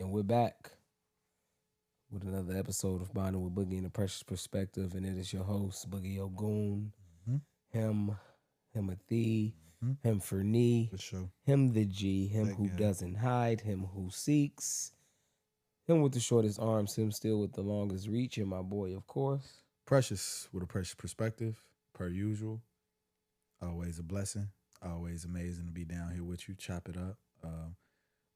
And we're back with another episode of Bonding with Boogie and the Precious Perspective. And it is your host, Boogie Ogun, him, Himothy, him for knee, For sure. him the G, him That who guy. doesn't hide, him who seeks, him with the shortest arms, him still with the longest reach, and my boy, of course. Precious with a precious perspective, per usual. Always a blessing. Always amazing to be down here with you. Chop it up.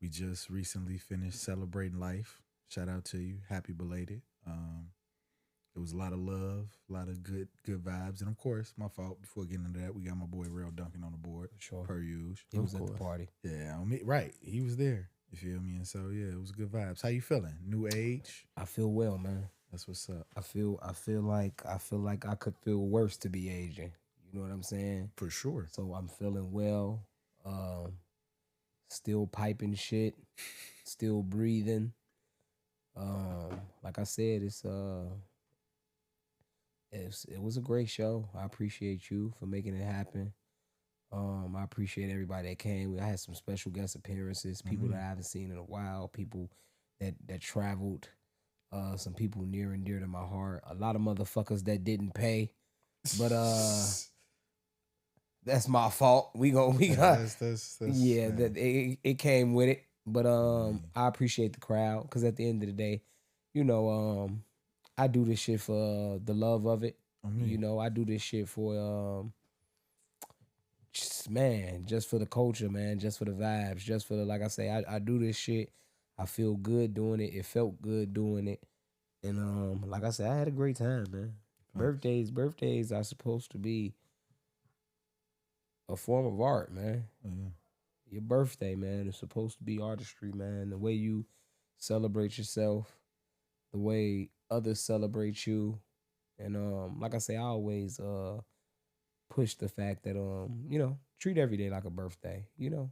We just recently finished celebrating life. Shout out to you. Happy belated. It was a lot of love, a lot of good vibes, and of course, my fault. Before getting into that, we got my boy Real Duncan on the board, Sure. per usual. He was at the party. Yeah, right. He was there. You feel me? And so yeah, it was good vibes. How you feeling? New age? I feel well, man. That's what's up. I feel like I could feel worse to be aging. You know what I'm saying? For sure. So I'm feeling well. Still piping shit. Still breathing. Like I said, it was a great show. I appreciate you for making it happen. I appreciate everybody that came. I had some special guest appearances, people that I haven't seen in a while, people that traveled, some people near and dear to my heart. A lot of motherfuckers that didn't pay, but that's my fault. We got yeah. That it came with it, but I appreciate the crowd because at the end of the day, you know, I do this shit for the love of it. You know, I do this shit for just for the culture, man, just for the vibes, just for the, like I say, I do this shit. I feel good doing it. It felt good doing it. And like I said, I had a great time, man. Birthdays are supposed to be a form of art, man. Yeah. Your birthday, man, is supposed to be artistry, man. The way you celebrate yourself, the way others celebrate you. And like I say, I always push the fact that you know, treat every day like a birthday. You know,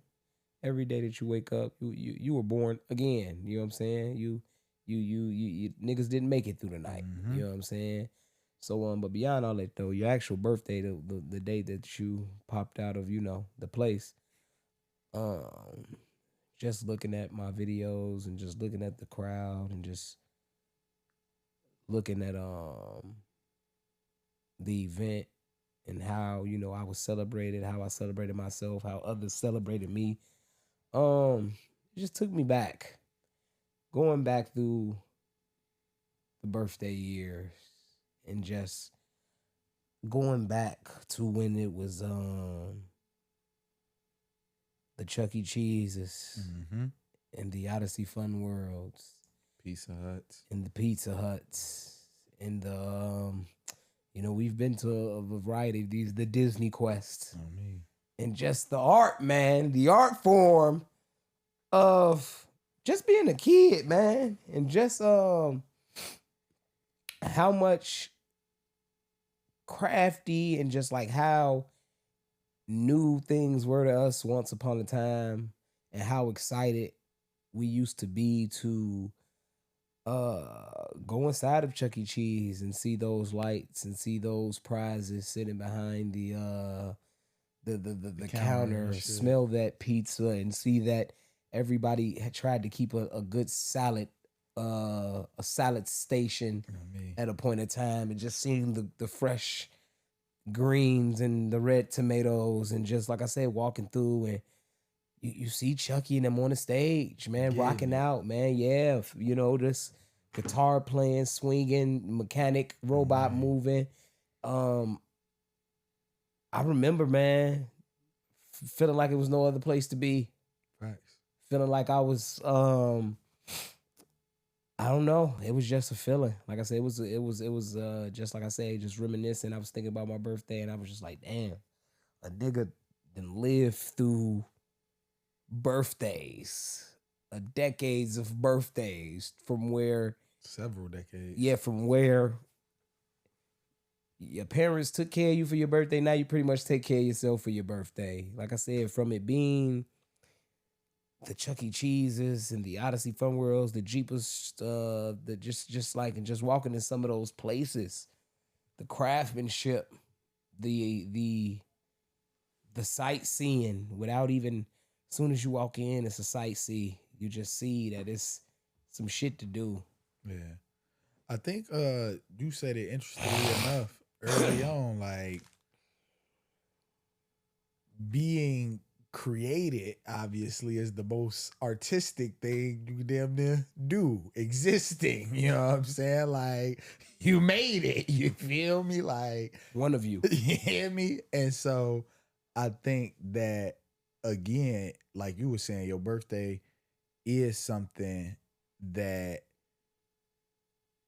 every day that you wake up, you were born again. You know what I'm saying? You niggas didn't make it through the night. You know what I'm saying? So but beyond all that though, your actual birthday, the day that you popped out of, you know, the place, just looking at my videos and just looking at the crowd and just looking at the event and how, you know, I was celebrated, how I celebrated myself, how others celebrated me. It just took me back. Going back through the birthday years and just going back to when it was the Chuck E. Cheese's and the Odyssey Fun Worlds. Pizza Hut. And the Pizza Huts. And the you know, we've been to a variety of these, the Disney Quest. Oh, me. And just the art, man, the art form of just being a kid, man. And just how much crafty and just like how new things were to us once upon a time and how excited we used to be to go inside of Chuck E. Cheese and see those lights and see those prizes sitting behind the counter, smell that pizza and see that everybody had tried to keep a good salad, a salad station at a point in time, and just seeing the fresh greens and the red tomatoes, and just like I said, walking through and you see Chucky and them on the stage, man, rocking out, man. Yeah, you know, this guitar playing, swinging, mechanic, robot moving. I remember, man, feeling like it was no other place to be. Facts. Feeling like I was, I don't know. It was just a feeling. Like I said, it was just like I say, just reminiscing. I was thinking about my birthday, and I was just like, damn, a nigga done lived through birthdays, decades of birthdays, from where several decades. Yeah, from where your parents took care of you for your birthday. Now you pretty much take care of yourself for your birthday. Like I said, from it being the Chuck E. Cheese's and the Odyssey Fun Worlds, the Jeepers, the just like, and just walking in some of those places, the craftsmanship, the sightseeing without even. As soon as you walk in, it's a sightsee. You just see that it's some shit to do. Yeah. I think you said it interestingly enough early on, like being created obviously is the most artistic thing you damn near do. Existing, you know what I'm saying? Like you made it. You feel me? Like one of you. You hear me? And so I think that again, like you were saying, your birthday is something that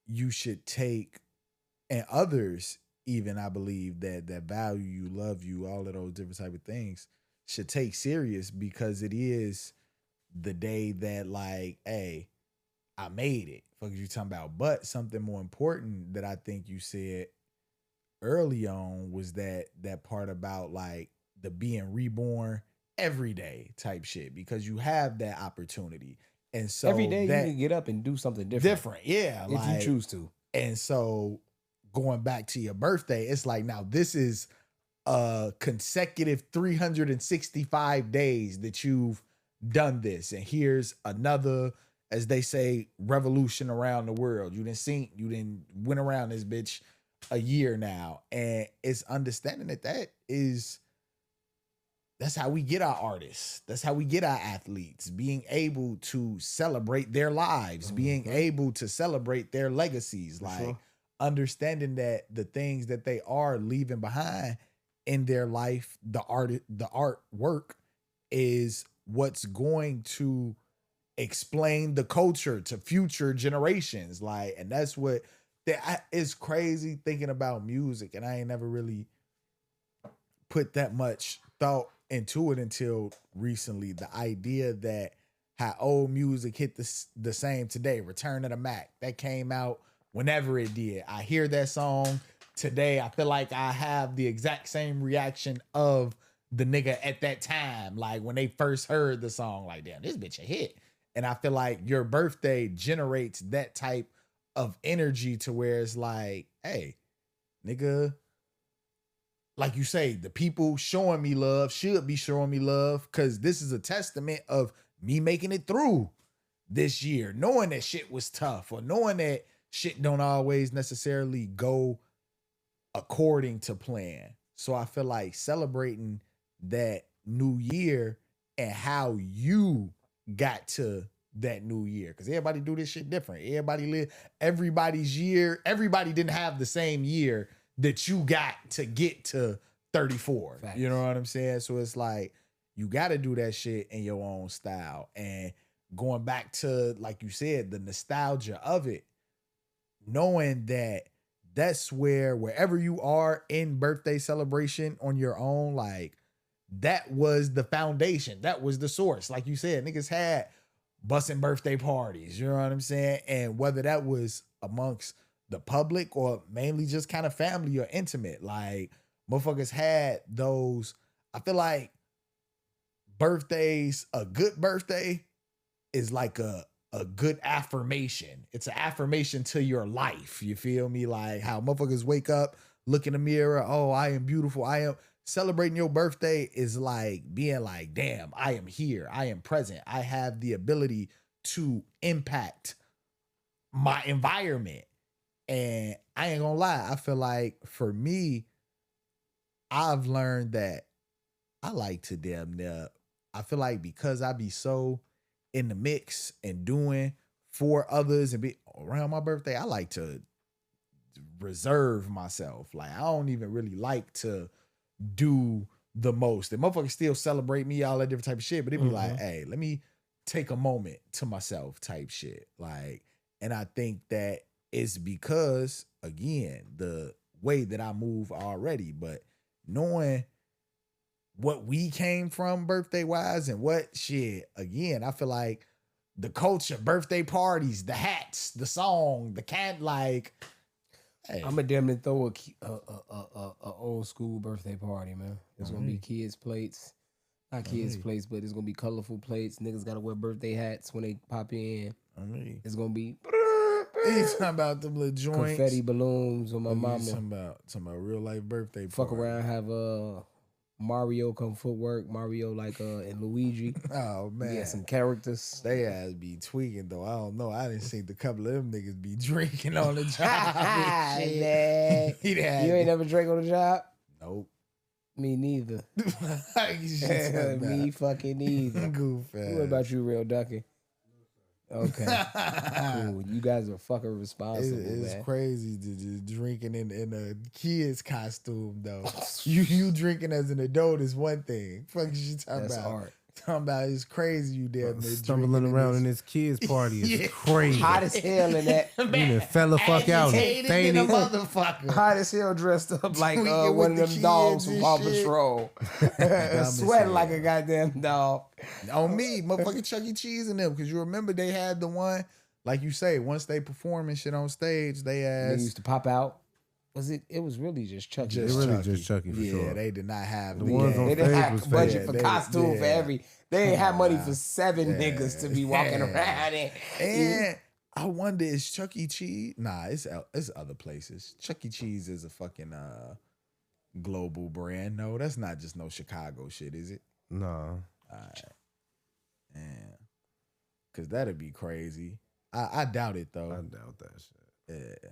you should take, and others even, I believe, that value you, love you, all of those different type of things should take serious, because it is the day that, like, hey, I made it. Fuck you talking about. But something more important that I think you said early on was that part about like the being reborn every day type shit, because you have that opportunity. And so every day that you can get up and do something different. Yeah. If you choose to. And so going back to your birthday, it's like, now this is a consecutive 365 days that you've done this. And here's another, as they say, revolution around the world. You didn't went around this bitch a year now. And it's understanding that's how we get our artists. That's how we get our athletes, being able to celebrate their lives, being able to celebrate their legacies, like understanding that the things that they are leaving behind in their life, the artwork is what's going to explain the culture to future generations. Like, and that's what it's crazy thinking about music. And I ain't never really put that much thought into it until recently. The idea that how old music hit the same today. Return of the Mac, that came out whenever it did. I hear that song today, I feel like I have the exact same reaction of the nigga at that time, like when they first heard the song, like, damn, this bitch a hit. And I feel like your birthday generates that type of energy to where it's like, hey, nigga, like you say, the people showing me love should be showing me love, because this is a testament of me making it through this year, knowing that shit was tough, or knowing that shit don't always necessarily go according to plan. So I feel like celebrating that new year and how you got to that new year, because everybody do this shit different. Everybody's year. Everybody didn't have the same year that you got to get to 34. Facts. You know what I'm saying? So it's like you got to do that shit in your own style. And going back to, like you said, the nostalgia of it, knowing that that's wherever you are in birthday celebration on your own, like that was the foundation. That was the source. Like you said, niggas had busting birthday parties. You know what I'm saying? And whether that was amongst the public or mainly just kind of family or intimate, like motherfuckers had those. I feel like birthdays, a good birthday is like a good affirmation. It's an affirmation to your life. You feel me? Like how motherfuckers wake up, look in the mirror, oh, I am beautiful. I am. Celebrating your birthday is like being like, damn, I am here. I am present. I have the ability to impact my environment. And I ain't gonna lie, I feel like for me, I've learned that I like to damn near, I feel like because I be so in the mix and doing for others and be around my birthday, I like to reserve myself. Like I don't even really like to do the most. And motherfuckers still celebrate me, all that different type of shit, but it be like, hey, let me take a moment to myself type shit. Like, and I think that it's because, again, the way that I move already, but knowing what we came from birthday wise and what shit, again, I feel like the culture, birthday parties, the hats, the song, the cat, like, hey. I'm a damn near throw a old school birthday party, man. It's gonna be kids plates, not kids plates, but it's gonna be colorful plates. Niggas gotta wear birthday hats when they pop in. It's gonna be. He's talking about them little joints, confetti balloons on my mama. Talking about real life birthday. Fuck party. around, have Mario come footwork. Mario like and Luigi. Oh Yeah, man, some characters. they ass be tweaking though. I don't know. I didn't see the couple of them niggas be drinking on the job and shit. Man, you ain't never drank on the job? Nope. Me neither. Me fucking neither. Goof What about you, Real Ducky? Okay. Cool. You guys are fucking responsible, It's man. crazy to just drinking in a kid's costume though. you drinking as an adult is one thing. Fuck is you talking That's about? art. Talking about it's crazy you damn near Stumbling around in this kids' party is crazy. Hot as hell in that. You done fell the fuck out and Agitated than fainted. a motherfucker. Hot as hell dressed up like Tweaking one with of the them dogs kids from Paw and shit. Patrol. as Sweating hell. like a goddamn dog. On me, motherfucking Chuck E. Cheese and them, because you remember they had the one, like you say, once they perform and shit on stage, they They ass used to pop out. Was it? It was really just Chucky. It really just Chucky for yeah, sure. they did not have The ones on They didn't stage have was budget fake. for They- costume for yeah. every. They ain't have Come money on for now. 7 niggas to be walking Yeah. around And I wonder, is Chuck E. Cheese? Nah, it's other places. Chuck E. Cheese is a fucking global brand. No, that's not just no Chicago shit, is it? Nah. Yeah. Cause that'd be crazy. I doubt it I though. doubt that shit. Yeah.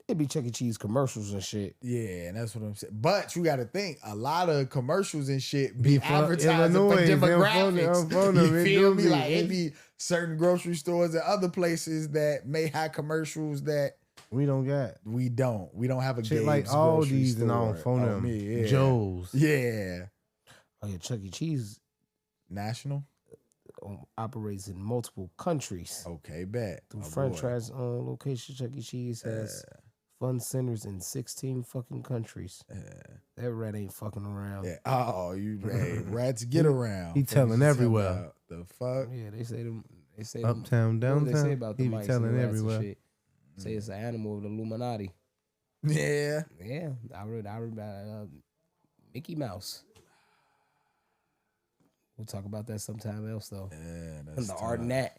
It'd be Chuck E. Cheese commercials and shit. Yeah, and that's what I'm saying. But you got to think, a lot of commercials and shit be Be for advertising for Illinois, demographics. them You it feel do me? be. Like it be certain grocery stores and other places that may have commercials that We don't got we don't. We don't have a shit Gabe's like grocery Aldi's and on store. phone Oh, them. me, yeah. Joe's. Yeah. Oh yeah, Chuck E. Cheese National? operates in multiple countries. Okay, bet. Through Oh, boy. franchise location, Chuck E. Cheese has fun centers in 16 fucking countries. That rat ain't fucking around. Yeah. Oh, you hey, rats get around. he What telling you talking everywhere. about? The fuck? Yeah, they say them. They say Uptown, them, what do they say downtown. about the He be mice and telling the rats everywhere. and shit. Say it's an animal of the Illuminati. Yeah. Yeah, I read Mickey Mouse. We'll talk about that sometime else though. Yeah, that's The tough. art and that.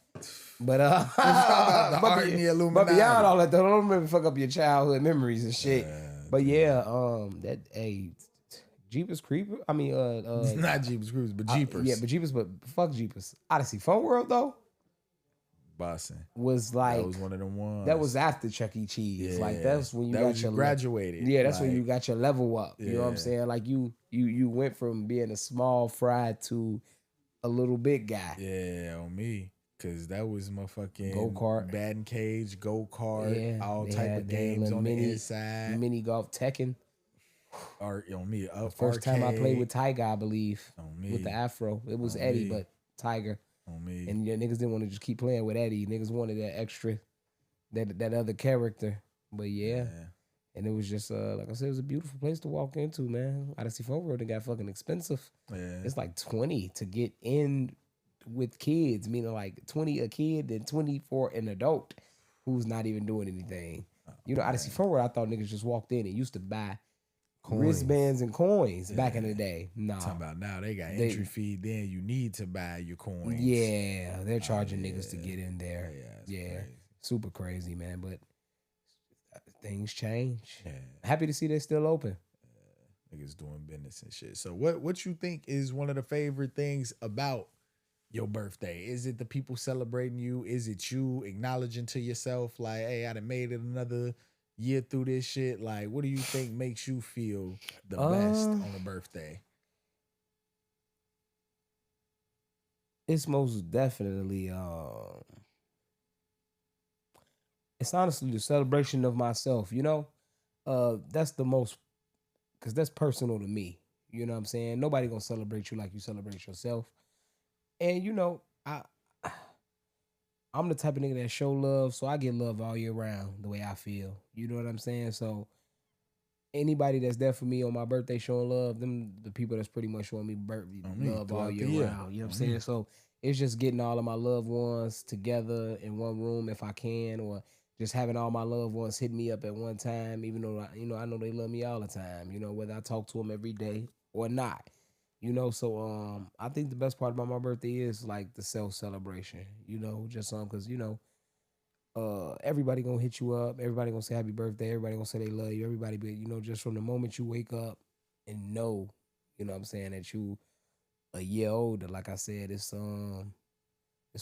But the art and the but Illuminati. beyond all that, though, don't let me fuck up your childhood memories and shit. But yeah, that Jeepers Creeper. I mean, Not Jeepers Creepers, but Jeepers. yeah, but Jeepers, but fuck Jeepers. Odyssey Fun World though Bussin'. was like That was one of them ones. that was after Chuck E. Cheese. Yeah. Like that's when you that got was your graduated. Yeah, that's when Like, you got your level up. You know what I'm Yeah. saying? Like you went from being a small fry to a little big guy. Yeah, on me. Cause that was my fucking Go-kart. batting cage, go-kart, Yeah, all they type had of their games little on the mini- inside. Mini golf Tekken. Or on me, First time I played arcade. with Tiger, I believe, On me. with the afro. It was On Eddie, me. but Tiger. On me. And yeah, niggas didn't want to just keep playing with Eddie. Niggas wanted that extra, that other character. But yeah. And it was just like I said, it was a beautiful place to walk into, man. Odyssey Fun World, it got fucking expensive. Yeah. It's like 20 to get in with kids, meaning like 20 a kid, then 20 for an adult who's not even doing anything. You know, Odyssey Fun World, I thought niggas just walked in and used to buy wristbands and coins back in the day. Nah. Talking about now they got entry fee, then you need to buy your coins. Yeah, they're charging niggas to get in there. it's Yeah, crazy. super crazy, man. But things change. Yeah. Happy to see they're still open. Niggas doing business and shit. So what you think is one of the favorite things about your birthday? Is it the people celebrating you? Is it you acknowledging to yourself like, hey, I done made it another year through this shit? Like, what do you think makes you feel the best on a birthday? It's most definitely it's honestly the celebration of myself, you know? That's the most, because that's personal to me. You know what I'm saying? Nobody gonna celebrate you like you celebrate yourself. And you know, I'm the type of nigga that show love, so I get love all year round the way I feel. You know what I'm saying? So anybody that's there for me on my birthday showing love, them the people that's pretty much showing me love all year round. You know what I'm saying? So it's just getting all of my loved ones together in one room if I can, or just having all my loved ones hit me up at one time, even though I know they love me all the time. You know, whether I talk to them every day or not. You know, so I think the best part about my birthday is like the self-celebration. You know, just because you know, everybody gonna hit you up, everybody gonna say happy birthday, everybody gonna say they love you, everybody. But you know, just from the moment you wake up and know you know what I'm saying, that you a year older, like I said, it's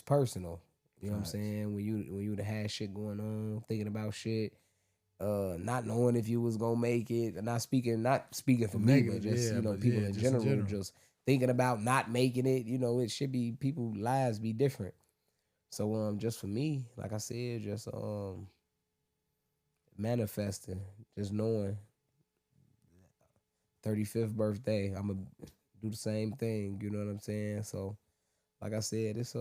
personal. You know what I'm Facts. saying? When you had shit going on, thinking about shit, not knowing if you was gonna make it, not speaking for me, but Negative, just yeah, but people yeah, in just in general, general. just thinking about not making it. It should be people lives be different. So just for me, like I said, just manifesting, just knowing 35th birthday, I'm gonna do the same thing. You know what I'm saying? So, like I said, it's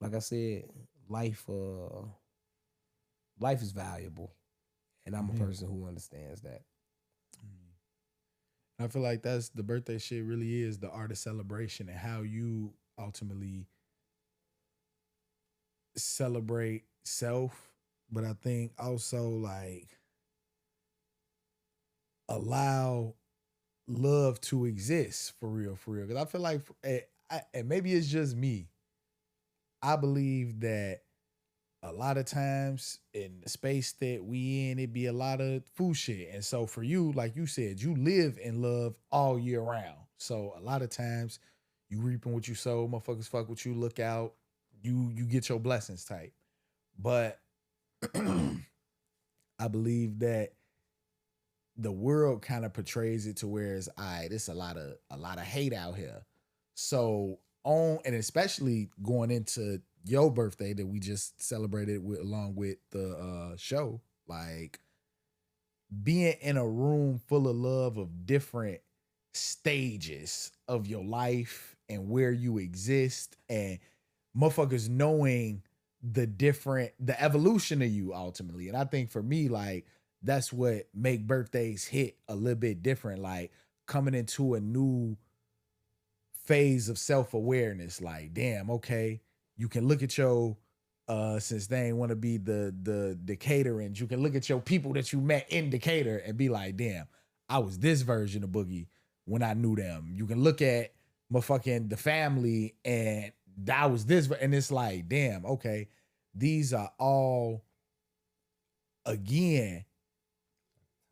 like I said, life life is valuable, and I'm a Mhm. person who understands that. I feel like that's the birthday shit really is the art of celebration and how you ultimately celebrate self, but I think also like allow love to exist for real, for real. Because I feel like, and maybe it's just me, I believe that a lot of times in the space that we in, it be a lot of food shit. And so for you, like you said, you live in love all year round. So a lot of times you reaping what you sow, motherfuckers fuck with you, look out, you get your blessings type. But I believe that the world kind of portrays it to where it's all right, it's a lot of hate out here. So on and especially going into your birthday that we just celebrated with along with the show, like being in a room full of love of different stages of your life and where you exist and motherfuckers knowing the evolution of you ultimately. And I think for me, like that's what make birthdays hit a little bit different. Like coming into a new phase of self-awareness. Like, damn, okay, you can look at your since they ain't want to be the Decatur, and you can look at your people that you met in Decatur and be like, damn, I was this version of Boogie when I knew them. You can look at motherfucking the family and that was this, and it's like, damn, okay, these are all again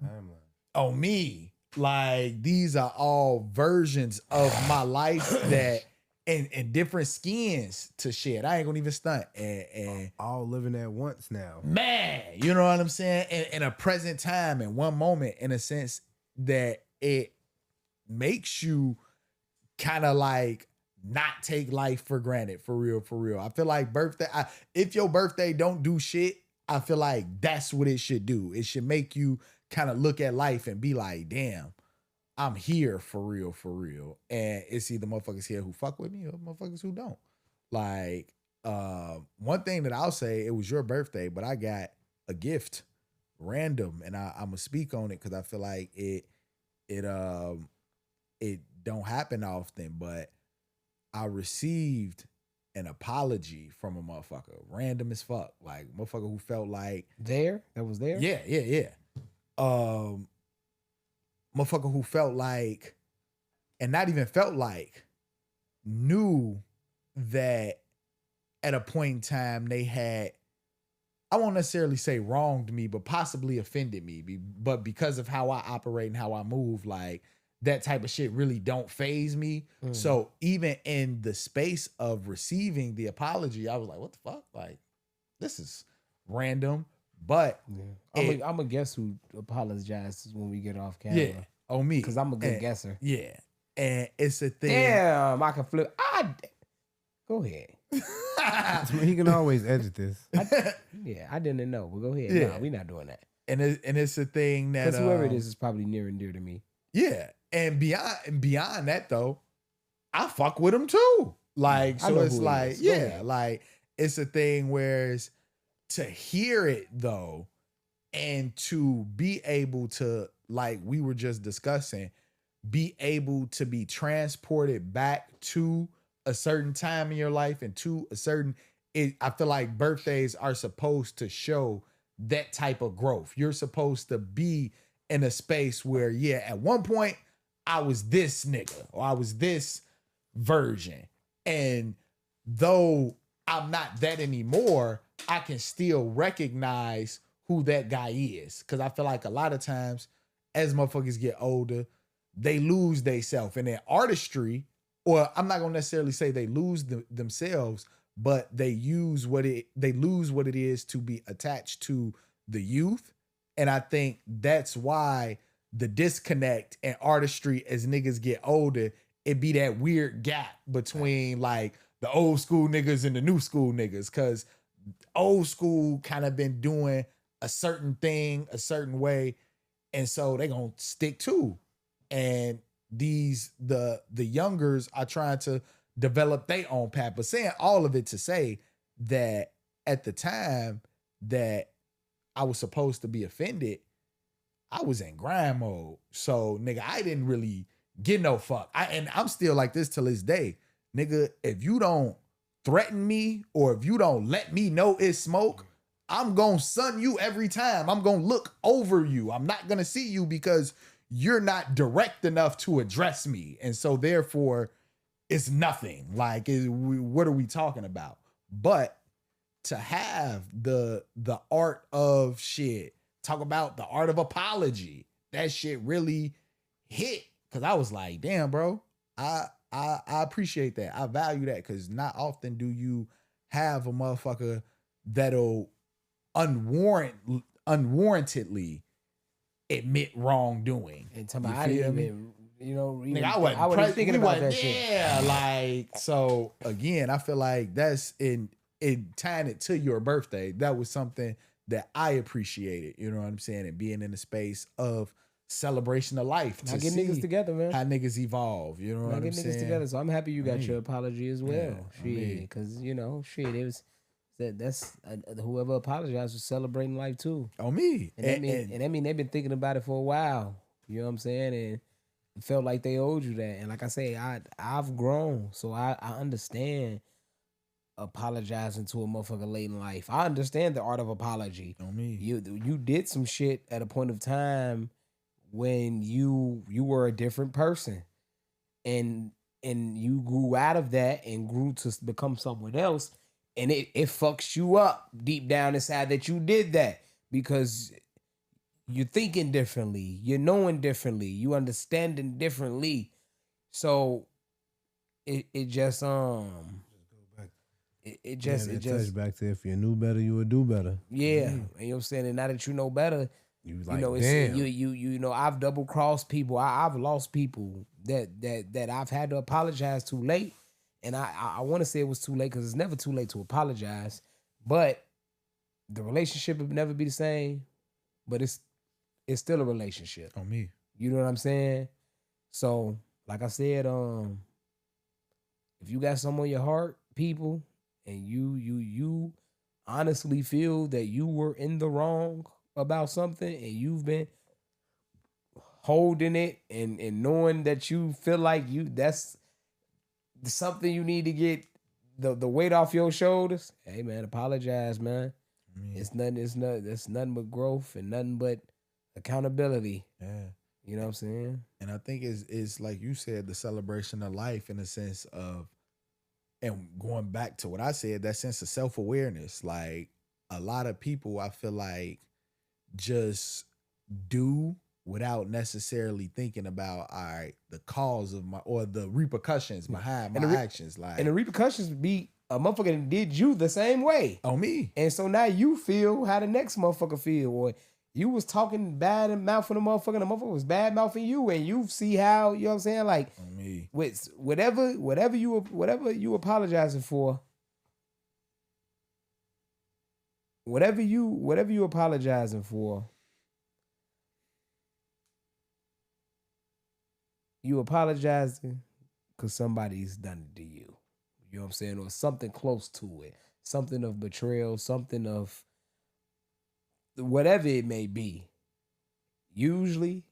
Timeline. on me. Like these are all versions of my life that and different skins to shit. I ain't gonna even stunt. And All living at once now. man, you know what I'm saying? In a present time, in one moment, in a sense that it makes you kind of like not take life for granted, for real, for real. I feel like if your birthday don't do shit, I feel like that's what it should do. It should make you kind of look at life and be like, damn, I'm here for real, for real. And it's either motherfuckers here who fuck with me or motherfuckers who don't. Like, one thing that I'll say, it was your birthday, but I got a gift random, and I'm gonna speak on it because I feel like it don't happen often, but I received an apology from a motherfucker, random as fuck, like motherfucker who felt like That was there. yeah. Motherfucker who felt like, and not even felt like, knew that at a point in time they had, I won't necessarily say wronged me, but possibly offended me. But because of how I operate and how I move, like that type of shit really don't phase me. So even in the space of receiving the apology, I was like, what the fuck? Like, this is random. But I'm a guess who apologizes when we get off camera. yeah, on me. Because I'm a good And- guesser. Yeah. And it's a thing. Damn, I can flip. Go ahead. He can always edit this. Yeah, I didn't know. But go ahead. Yeah. Nah, we not doing that. And it's a thing that Because whoever it is probably near and dear to me. yeah. And beyond that though, I fuck with him too. Like, I so know it's who he like, is. Go yeah, ahead. like it's a thing where it's to hear it though, and to be able to, like we were just discussing, be able to be transported back to a certain time in your life and to a certain, I feel like birthdays are supposed to show that type of growth. You're supposed to be in a space where, yeah, at one point I was this nigga or I was this version. And though I'm not that anymore, I can still recognize who that guy is. Cause I feel like a lot of times as motherfuckers get older, they lose theyself and their artistry, or I'm not gonna necessarily say they lose themselves, but they lose what it is to be attached to the youth. And I think that's why the disconnect and artistry as niggas get older, it be that weird gap between like the old school niggas and the new school niggas. Cause old school kind of been doing a certain thing a certain way, and so they gonna stick to. And the youngers are trying to develop their own path. But saying all of it to say that at the time that I was supposed to be offended, I was in grind mode. So nigga, I didn't really get no fuck. And I'm still like this till this day. Nigga, if you don't threaten me or if you don't let me know it's smoke, I'm gonna sun you every time. I'm gonna look over you. I'm not gonna see you because you're not direct enough to address me. And so therefore it's nothing. Like, what are we talking about? But to have the art of shit, talk about the art of apology, that shit really hit. Cause I was like, damn, bro, I appreciate that. I value that. Cause not often do you have a motherfucker that'll unwarrantedly admit wrongdoing. And tell me, I didn't even, Nigga, I wasn't thinking about that shit. Yeah, like, so again, I feel like that's in tying it to your birthday. That was something that I appreciated. You know what I'm saying? And being in the space of celebration of life. Not get niggas together, man. How niggas evolve. You know what I'm saying? Niggas together. So I'm happy you got your apology as well. Yeah, because it was that's whoever apologized was celebrating life too. On me. And I mean they've been thinking about it for a while. You know what I'm saying? And it felt like they owed you that. And like I say, I've grown, so I understand apologizing to a motherfucker late in life. I understand the art of apology. On me. You did some shit at a point of time when you were a different person, and you grew out of that and grew to become someone else, and it fucks you up deep down inside that you did that because you're thinking differently, you're knowing differently, you understanding differently. So it just it just back to if you knew better, you would do better. Yeah, and you know what I'm saying. And now that you know better, you like, it's, damn. You know, I've double crossed people. I've lost people that I've had to apologize to late, and I want to say it was too late because it's never too late to apologize, but the relationship would never be the same. But it's still a relationship. On me. You know what I'm saying? So, like I said, if you got something on your heart, people, and you honestly feel that you were in the wrong about something and you've been holding it and knowing that you feel like that's something you need to get the weight off your shoulders, hey man, apologize, man. It's nothing but growth and nothing but accountability. Yeah. You know what I'm saying? And I think it's like you said, the celebration of life in a sense of, and going back to what I said, that sense of self-awareness. Like a lot of people, I feel like, just do without necessarily thinking about, all right, the cause of or the repercussions behind my actions. Like, and the repercussions be a motherfucker that did you the same way. On me. And so now you feel how the next motherfucker feel. Or you was talking bad and mouthing the motherfucker, and the motherfucker was bad mouthing you, and you see how, you know what I'm saying? Like, on me. With whatever you apologizing for, whatever you apologizing for, you apologizing because somebody's done it to you. You know what I'm saying? Or something close to it. Something of betrayal, something of whatever it may be. Usually,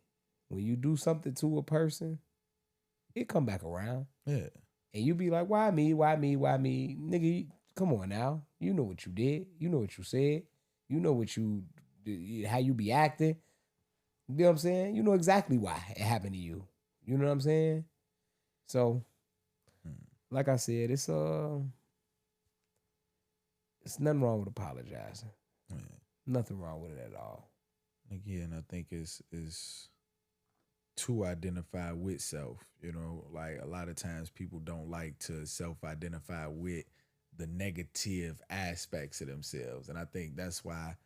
when you do something to a person, it come back around. Yeah. And you be like, why me? Why me? Why me? Nigga, come on now. You know what you did. You know what you said. You know what how you be acting. You know what I'm saying? You know exactly why it happened to you. You know what I'm saying? So, like I said, it's nothing wrong with apologizing. Yeah. Nothing wrong with it at all. Again, I think it's to identify with self. You know, like a lot of times people don't like to self-identify with the negative aspects of themselves, and I think that's why,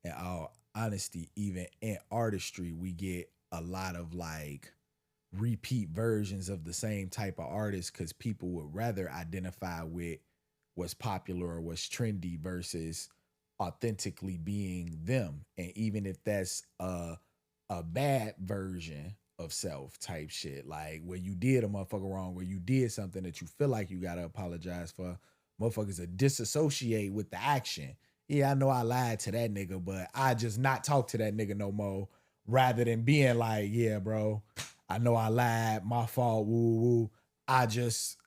in all honesty, even in artistry, we get a lot of like repeat versions of the same type of artist because people would rather identify with what's popular or what's trendy versus authentically being them. And even if that's a bad version of self type shit, like where you did a motherfucker wrong, where you did something that you feel like you gotta apologize for, motherfuckers that disassociate with the action. Yeah, I know I lied to that nigga, but I just not talk to that nigga no more. Rather than being like, yeah, bro, I know I lied, my fault, woo woo. I just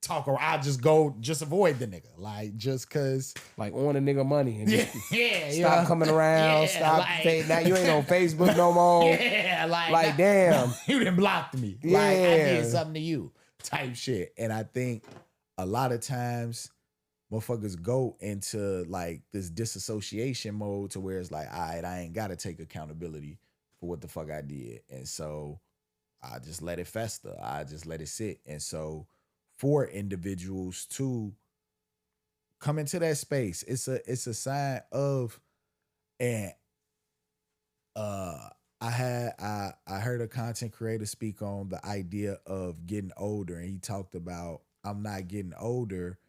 talk or I just go just avoid the nigga. Like just cause Like on a nigga money and just yeah, stop coming around. Stop saying now you ain't on Facebook no more. Yeah, like damn. You done blocked me. Yeah. Like I did something to you. Type shit. And I think a lot of times motherfuckers go into like this disassociation mode to where it's like, all right, I ain't gotta take accountability for what the fuck I did. And so I just let it fester. I just let it sit. And so for individuals to come into that space, it's a sign of, and I heard a content creator speak on the idea of getting older, and he talked about I'm not getting older,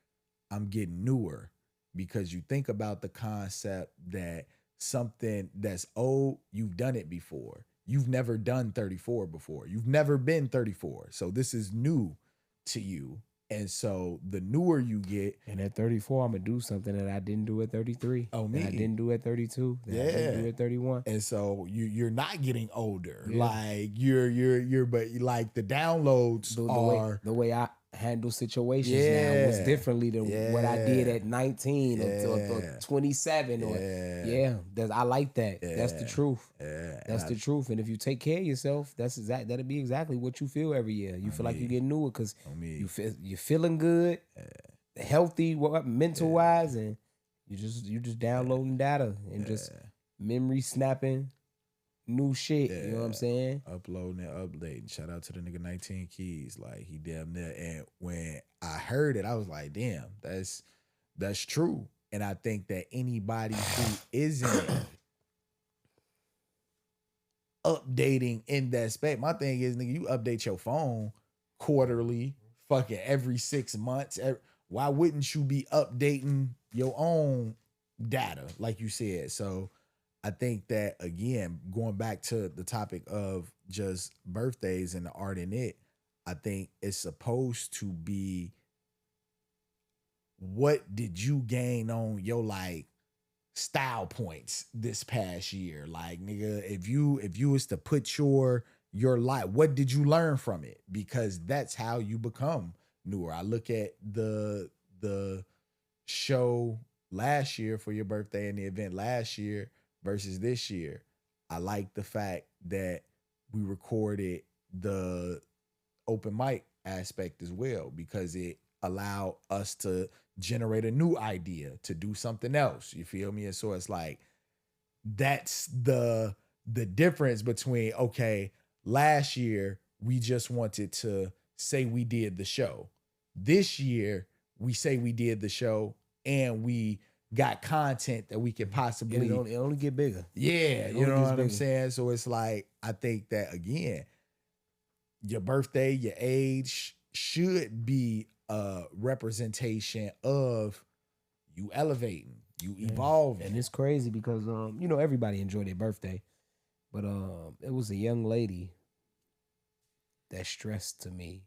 I'm getting newer, because you think about the concept that something that's old, you've done it before. You've never done 34 before. You've never been 34. So this is new to you. And so the newer you get, and at 34, I'm gonna do something that I didn't do at 33. Oh, that me. I didn't do at 32. That I didn't do at 31. And so you're not getting older. Yeah. Like you're but like the downloads the way I handle situations now was differently than what I did at 19 or 27 or I like that. That's the truth. That's the truth. And if you take care of yourself, that'll be exactly what you feel every year. You feel like you get newer because you're feeling good, healthy, mental wise, and you just downloading data and just memory snapping new shit. You know what I'm saying? Uploading and updating. Shout out to the nigga 19 Keys. Like he damn near. And when I heard it, I was like, damn, that's true. And I think that anybody who isn't updating in that space, my thing is, nigga, you update your phone quarterly, fucking every 6 months. Why wouldn't you be updating your own data, like you said? So I think that, again, going back to the topic of just birthdays and the art in it, I think it's supposed to be, what did you gain on your like style points this past year? Like, nigga, if you was to put your life, what did you learn from it? Because that's how you become newer. I look at the show last year for your birthday and the event last year versus this year. I like the fact that we recorded the open mic aspect as well, because it allowed us to generate a new idea to do something else. You feel me? And so it's like, that's the difference between, okay, last year we just wanted to say we did the show. This year we say we did the show and we got content that we could possibly... It only get bigger. Yeah, you know what I'm saying? So it's like, I think that, again, your birthday, your age should be a representation of you elevating, you evolving. And it's crazy because, everybody enjoyed their birthday. But it was a young lady that stressed to me.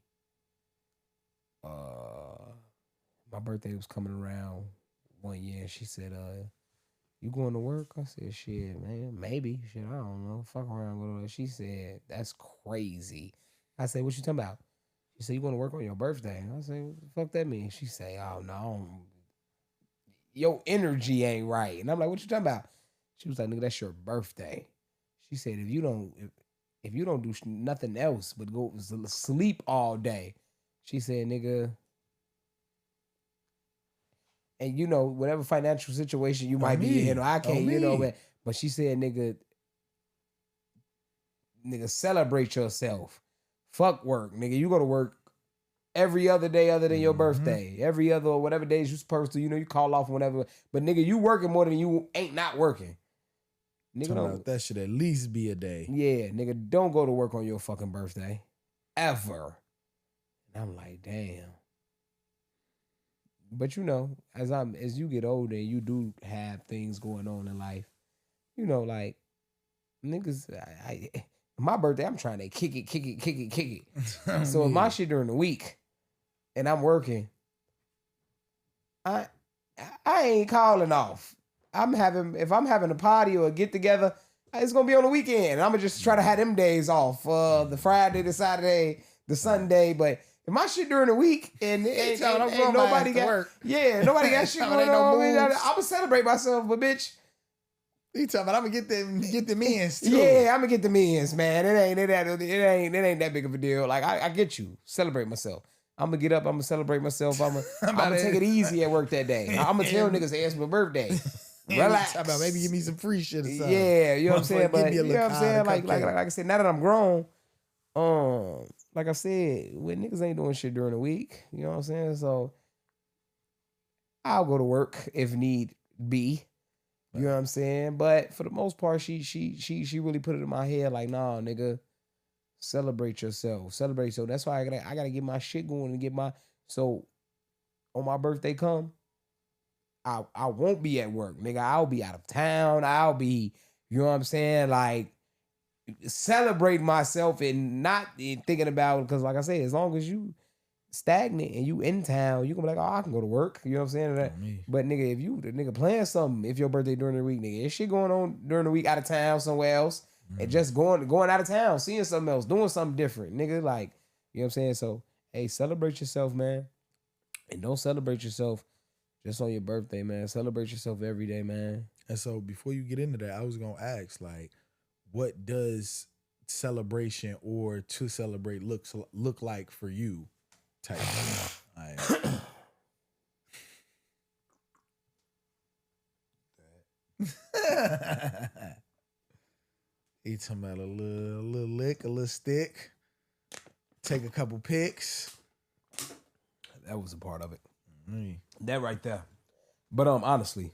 My birthday was coming around one year, and she said, you going to work? I said, shit, man, maybe. Shit, I don't know. Fuck around, go to work. She said, that's crazy. I said, what you talking about? She said, you going to work on your birthday? I said, what the fuck that mean? She said, oh, no. Your energy ain't right. And I'm like, what you talking about? She was like, nigga, that's your birthday. She said, if you don't do nothing else but go sleep all day, she said, nigga, and whatever financial situation you might be in, I can't, but she said, nigga, nigga, celebrate yourself. Fuck work, nigga. You go to work every other day other than your birthday. Every other or whatever days you supposed to, you call off whenever. But nigga, you working more than you ain't not working. Nigga, don't, that should at least be a day. Yeah, nigga, don't go to work on your fucking birthday. Ever. And I'm like, damn. But as you get older and you do have things going on in life, like niggas, my birthday, I'm trying to kick it. So if my shit during the week and I'm working, I ain't calling off. If I'm having a party or a get together, it's gonna be on the weekend. I'm gonna just try to have them days off. The Friday, the Saturday, the Sunday. But if my shit during the week and nobody got work. Yeah, nobody got shit going on. I'm gonna celebrate myself, but bitch. You talking about I'm gonna get the ins too. Yeah, I'm gonna get the ins, man. It ain't that big of a deal. Like I get you. Celebrate myself. I'm gonna get up. I'm gonna celebrate myself. I'm gonna take it easy at work that day. I'm gonna tell niggas to ask my birthday. Relax. About maybe give me some free shit or something. Yeah, you know what I'm saying. But you know what I'm saying. Like I said, now that I'm grown, like I said, when niggas ain't doing shit during the week, you know what I'm saying. So I'll go to work if need be. You know what I'm saying? But for the most part, she really put it in my head like, nah, nigga, celebrate yourself. Celebrate yourself. That's why I gotta get my shit going and get so on my birthday come, I won't be at work, nigga. I'll be out of town. I'll be, you know what I'm saying? Like celebrate myself and not thinking about, because like I said, as long as you stagnant and you in town, you gonna be like, oh, I can go to work. You know what I'm saying? But nigga, if you the nigga playing something, if your birthday during the week, nigga, if shit going on during the week out of town somewhere else, and just going out of town, seeing something else, doing something different, nigga, like, you know what I'm saying? So, hey, celebrate yourself, man. And don't celebrate yourself just on your birthday, man. Celebrate yourself every day, man. And so before you get into that, I was gonna ask, like, what does celebration or to celebrate look like for you? Type like, he talking about a little lick, a little stick, take a couple pics. That was a part of it. That right there. But honestly,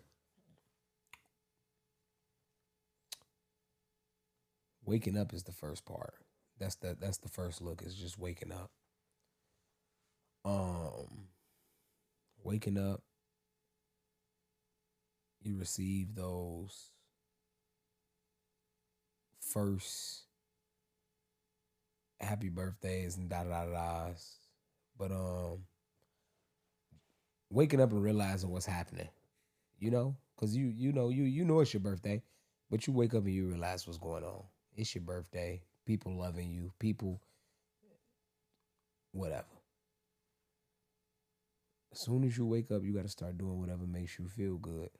waking up is the first part. That's the first look, is just waking up. Waking up, you receive those first happy birthdays and da-da-da-da's. But waking up and realizing what's happening, because you know it's your birthday, but you wake up and you realize what's going on. It's your birthday. People loving you. People, whatever. As soon as you wake up, you got to start doing whatever makes you feel good.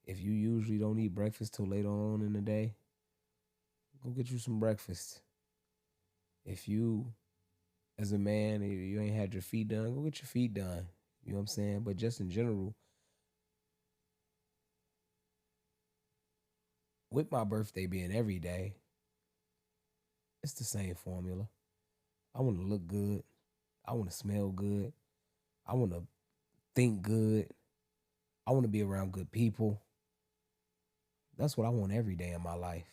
If you usually don't eat breakfast till later on in the day, go get you some breakfast. If you, as a man, you ain't had your feet done, go get your feet done. You know what I'm saying? But just in general, with my birthday being every day, it's the same formula. I want to look good. I want to smell good. I want to think good. I want to be around good people. That's what I want every day in my life.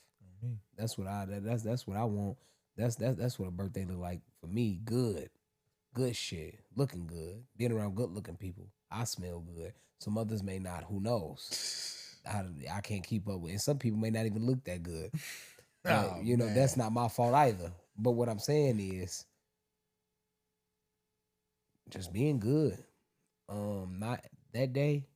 Mm-hmm. That's what I want. That's what a birthday look like for me. Good shit, looking good, being around good looking people. I smell good. Some others may not. Who knows? I can't keep up with. And some people may not even look that good. That's not my fault either. But what I'm saying is, just being good. Not that day.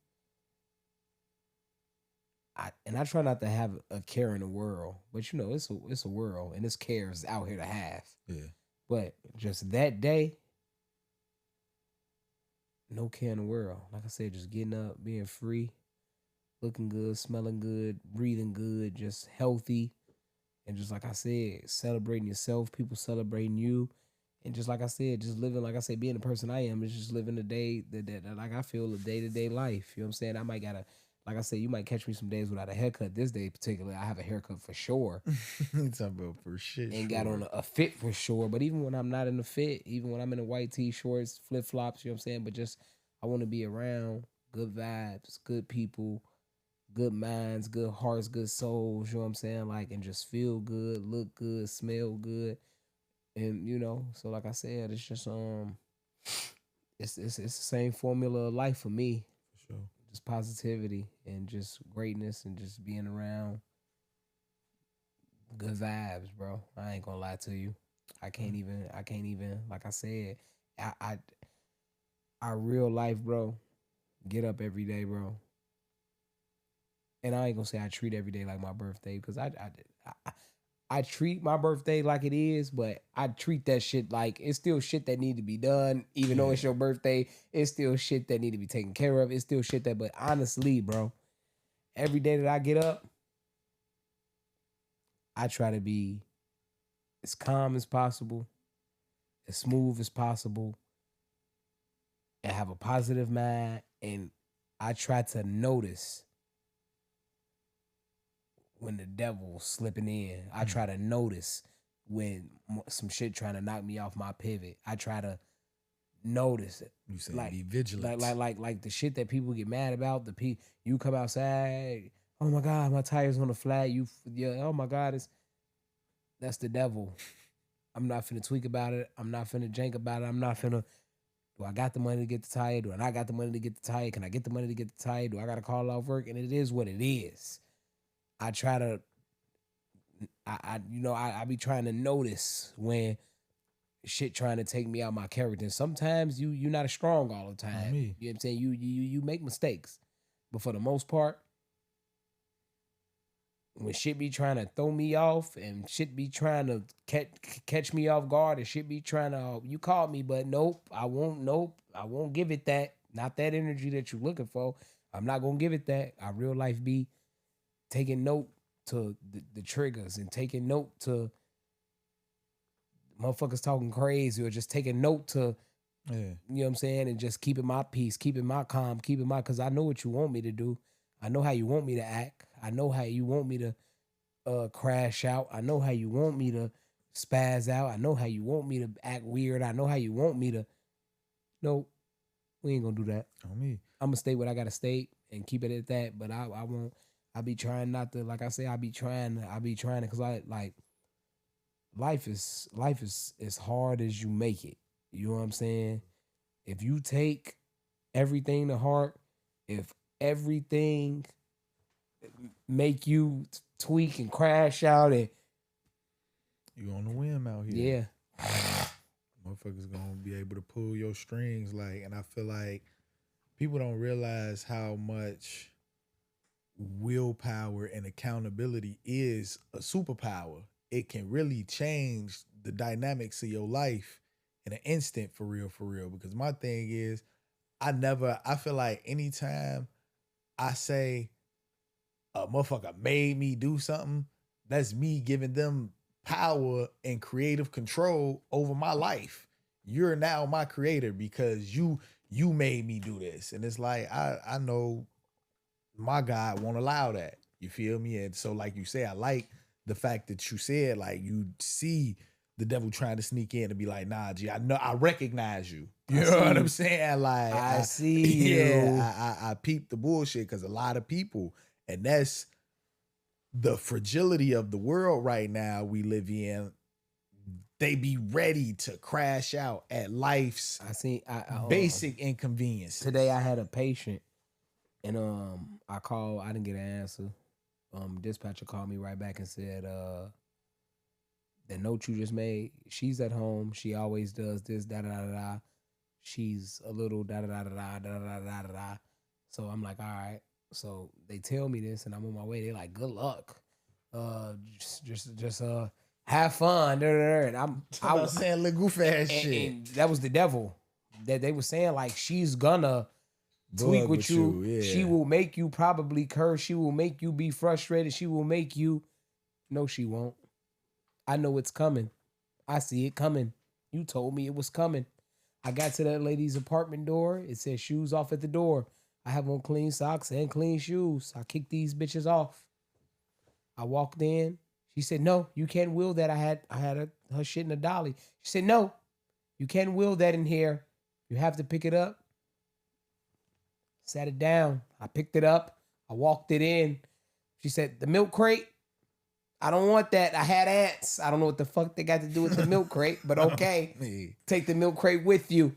I try not to have a care in the world, but it's a world, and it's cares out here to have. Yeah. But just that day, no care in the world. Like I said, just getting up, being free, looking good, smelling good, breathing good, just healthy, and just like I said, celebrating yourself, people celebrating you. And just like I said, just living, like I said, being the person I am, is just living the day that like I feel a day-to-day life. You know what I'm saying? I might got like I said, you might catch me some days without a haircut. This day particularly, I have a haircut for sure. Talking about for shit. And sure. got on a fit for sure. But even when I'm not in the fit, even when I'm in a white tee, shorts, flip flops, you know what I'm saying? But just I want to be around good vibes, good people, good minds, good hearts, good souls, you know what I'm saying? Like, and just feel good, look good, smell good. And so like I said, it's just it's the same formula of life for me. For sure. Just positivity and just greatness and just being around good vibes, bro. I ain't gonna lie to you. I can't even like I said, I I, I real life, bro. Get up every day, bro. And I ain't gonna say I treat every day like my birthday because I I treat my birthday like it is, but I treat that shit like it's still shit that need to be done. Even though it's your birthday, it's still shit that need to be taken care of. It's still shit that, but honestly, bro, every day that I get up, I try to be as calm as possible, as smooth as possible, and have a positive mind. And I try to notice when the devil's slipping in. I try to notice when some shit trying to knock me off my pivot. I try to notice it. You say be vigilant. Like the shit that people get mad about. You come outside. Oh my God, my tires on the flat. Oh my God, that's the devil. I'm not finna tweak about it. I'm not finna jank about it. I'm not finna. Do I got the money to get the tire? Do I not got the money to get the tire? Can I get the money to get the tire? Do I got to call off work? And it is what it is. I try to, I be trying to notice when shit trying to take me out my character. And sometimes you're not as strong all the time. You know what I'm saying? You make mistakes, but for the most part, when shit be trying to throw me off and shit be trying to catch me off guard and shit be trying to, you called me, but nope, I won't give it that. Not that energy that you're looking for. I'm not gonna give it that. I real life be taking note to the triggers and taking note to motherfuckers talking crazy or just taking note to, you know what I'm saying? And just keeping my peace, keeping my calm, because I know what you want me to do. I know how you want me to act. I know how you want me to crash out. I know how you want me to spaz out. I know how you want me to act weird. I know how you want me to. No, we ain't gonna do that. On me. I'm gonna stay what I gotta stay and keep it at that. But I won't. I be trying not to. Like I say, I be trying because I like life is as hard as you make it. You know what I'm saying? If you take everything to heart, if everything make you tweak and crash out and you on the whim out here. Yeah. Motherfuckers gonna be able to pull your strings and I feel like people don't realize how much willpower and accountability is a superpower. It can really change the dynamics of your life in an instant for real. Because my thing is I feel like anytime I say a motherfucker made me do something, that's me giving them power and creative control over my life. You're now my creator because you made me do this. And it's like, I know my God won't allow that. You feel me? And so like you say, I like the fact that you said like you see the devil trying to sneak in and be like, nah, G, I know, I recognize you. You know what I'm saying? Like I see you. Yeah, I peep the bullshit because a lot of people, and that's the fragility of the world right now we live in. They be ready to crash out at life's basic inconvenience. Today I had a patient and I didn't get an answer. Dispatcher called me right back and said, the note you just made, she's at home. She always does this, da da da da. She's a little da da da da da da da da da. So I'm like, all right. So they tell me this, and I'm on my way. They're like, good luck. Just have fun. And I was saying little goofy ass shit. And that was the devil. That they were saying like she's gonna tweak with you. Yeah. She will make you probably curse. She will make you be frustrated. She will make you. No, she won't. I know it's coming. I see it coming. You told me it was coming. I got to that lady's apartment door. It said shoes off at the door. I have on clean socks and clean shoes. I kicked these bitches off. I walked in. She said, "No, you can't wheel that." I had her shit in a dolly. She said, "No, you can't wheel that in here. You have to pick it up." Sat it down. I picked it up. I walked it in. She said, "The milk crate? I don't want that. I had ants. I don't know what the fuck they got to do with the milk crate, but okay. Take the milk crate with you.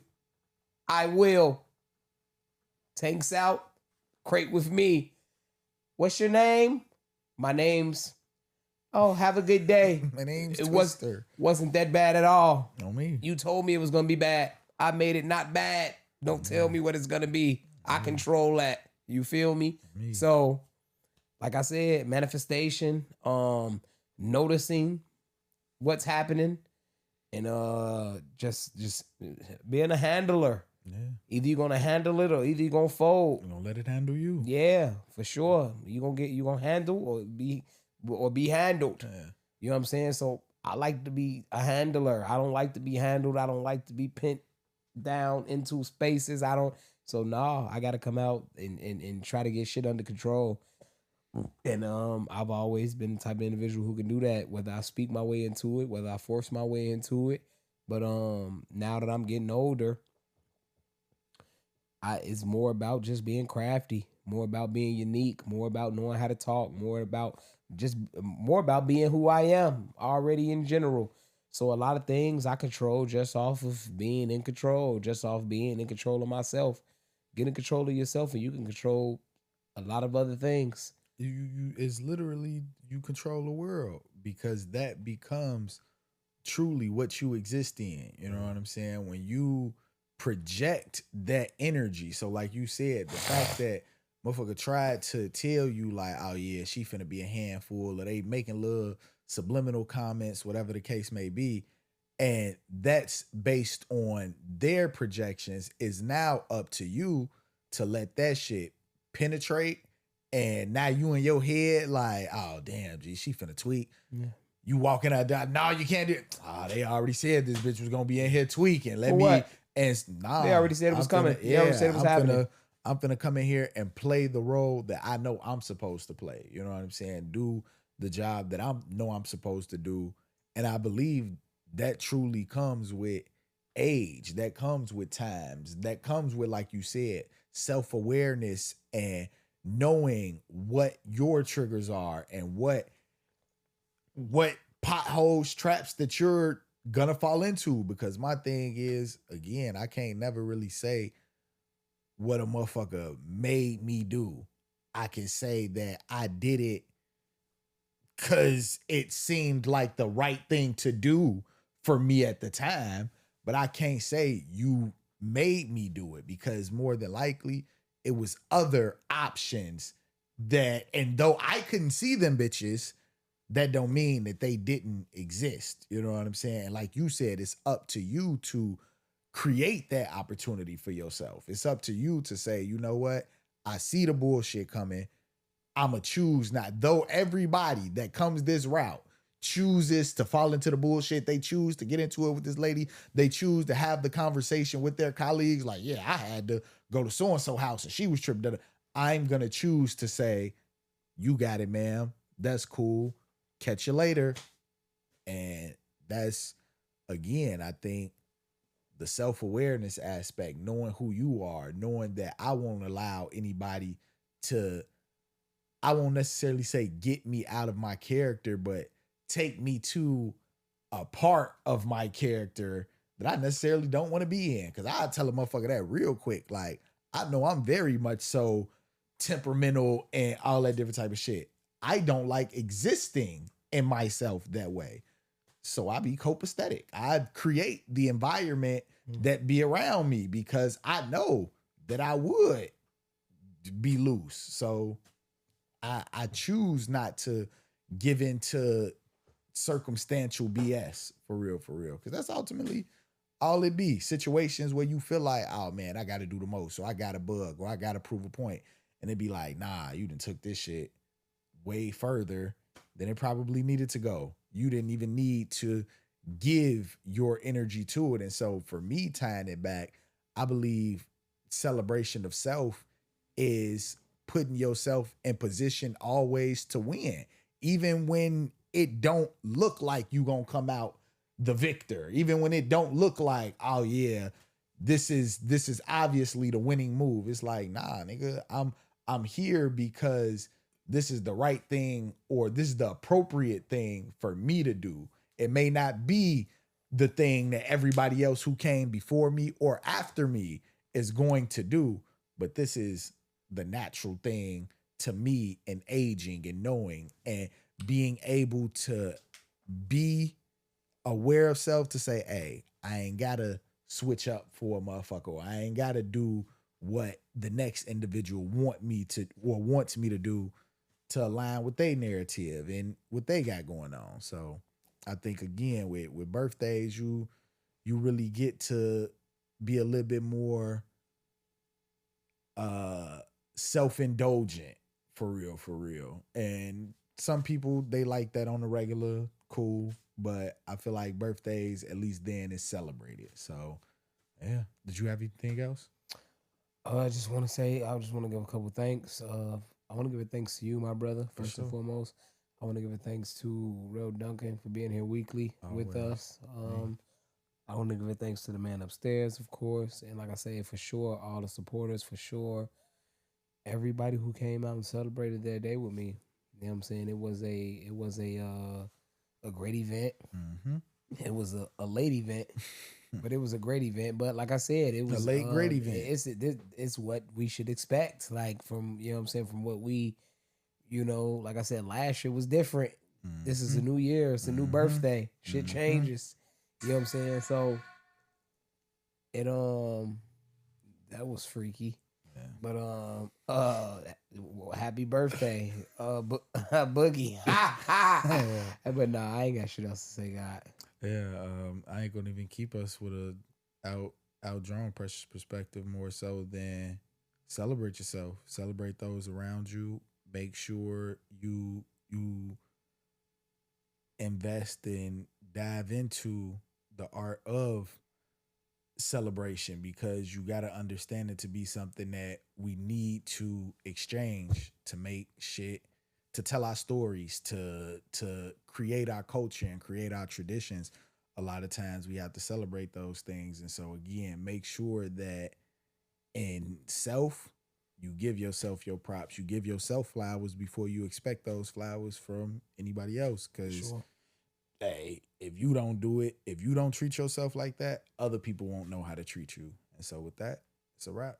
I will. Tanks out. Crate with me. What's your name? My name's... Oh, have a good day. My name's It Twister. wasn't that bad at all. No me. You told me it was going to be bad. I made it not bad. Don't tell me what it's going to be. I control that. You feel me? So, like I said, manifestation, noticing what's happening, and just being a handler. Yeah. Either you're gonna handle it or either you're gonna fold. You're gonna let it handle you. Yeah, for sure. You gonna handle or be handled. Yeah. You know what I'm saying? So I like to be a handler. I don't like to be handled. I don't like to be pinned down into spaces. So I gotta come out and try to get shit under control. And I've always been the type of individual who can do that, whether I speak my way into it, whether I force my way into it. But now that I'm getting older, it's more about just being crafty, more about being unique, more about knowing how to talk, more about being who I am already in general. So a lot of things I control just off of being in control, just off being in control of myself. Get in control of yourself and you can control a lot of other things. You it's literally you control the world because that becomes truly what you exist in. You know what I'm saying? When you project that energy. So like you said, the fact that motherfucker tried to tell you like, oh yeah, she finna be a handful, or they making little subliminal comments, whatever the case may be. And that's based on their projections, is now up to you to let that shit penetrate. And now you in your head like, oh damn, G, she finna tweak. Yeah. You walking out there, no, you can't do it. Oh, they already said this bitch was gonna be in here tweaking. Let me what? And nah, they already said it was coming. They already said it was happening. I'm finna come in here and play the role that I know I'm supposed to play. You know what I'm saying? Do the job that I'm supposed to do. And I believe that truly comes with age. That comes with times. That comes with, like you said, self-awareness and knowing what your triggers are and what potholes, traps that you're gonna fall into. Because my thing is, again, I can't never really say what a motherfucker made me do. I can say that I did it because it seemed like the right thing to do for me at the time, but I can't say you made me do it, because more than likely it was other options that, and though I couldn't see them bitches, that don't mean that they didn't exist. You know what I'm saying? Like you said, it's up to you to create that opportunity for yourself. It's up to you to say, you know what? I see the bullshit coming. I'ma choose not. Though everybody that comes this route chooses to fall into the bullshit, they choose to get into it with this lady, they choose to have the conversation with their colleagues like, yeah, I had to go to so-and-so house and she was tripping. I'm gonna choose to say, you got it, ma'am. That's cool. Catch you later. And that's, again, I think the self-awareness aspect, knowing who you are, knowing that I won't allow anybody to, I won't necessarily say get me out of my character, but take me to a part of my character that I necessarily don't want to be in. Because I tell a motherfucker that real quick. Like, I know I'm very much so temperamental and all that different type of shit. I don't like existing in myself that way. So I be copacetic. I create the environment that be around me because I know that I would be loose. So I choose not to give into circumstantial BS for real. Because that's ultimately all it be. Situations where you feel like, oh man, I got to do the most. So I got to bug or I got to prove a point. And it be like, nah, you done took this shit way further than it probably needed to go. You didn't even need to give your energy to it. And so for me, tying it back, I believe celebration of self is putting yourself in position always to win, even when it don't look like you gonna come out the victor, even when it don't look like, oh yeah, this is obviously the winning move. It's like, nah, nigga, I'm here because this is the right thing, or this is the appropriate thing for me to do. It may not be the thing that everybody else who came before me or after me is going to do, but this is the natural thing to me, and aging and knowing and being able to be aware of self to say, hey, I ain't gotta switch up for a motherfucker. I ain't gotta do what the next individual wants me to do to align with their narrative and what they got going on. So I think again with birthdays, you really get to be a little bit more self-indulgent, for real, for real. And some people, they like that on the regular, cool, but I feel like birthdays, at least then, is celebrated. So yeah. Did you have anything else? I just want to say, I just want to give a couple thanks. I want to give a thanks to you, my brother, first and foremost. I want to give a thanks to Real Duncan for being here weekly with us. I want to give a thanks to the man upstairs, of course, and like I said, for sure, all the supporters, for sure, everybody who came out and celebrated their day with me. You know what I'm saying? It was a great event. Mm-hmm. It was a late event, but it was a great event. But like I said, it was a late great event. It's what we should expect. Like from, you know what I'm saying, from what we, like I said, last year was different. Mm-hmm. This is a new year. It's a new birthday. Shit changes. You know what I'm saying? So it that was freaky. Yeah. But happy birthday, Boogie. But nah, I ain't got shit else to say, God. Yeah, I ain't gonna even keep us with a outdrawn precious perspective, more so than celebrate yourself, celebrate those around you. Make sure you invest and dive into the art of celebration, because you got to understand it to be something that we need to exchange, to make shit, to tell our stories, to create our culture and create our traditions. A lot of times we have to celebrate those things. And so again, make sure that in self, you give yourself your props, you give yourself flowers before you expect those flowers from anybody else. Because hey, if you don't do it, if you don't treat yourself like that, other people won't know how to treat you. And so with that, it's a wrap.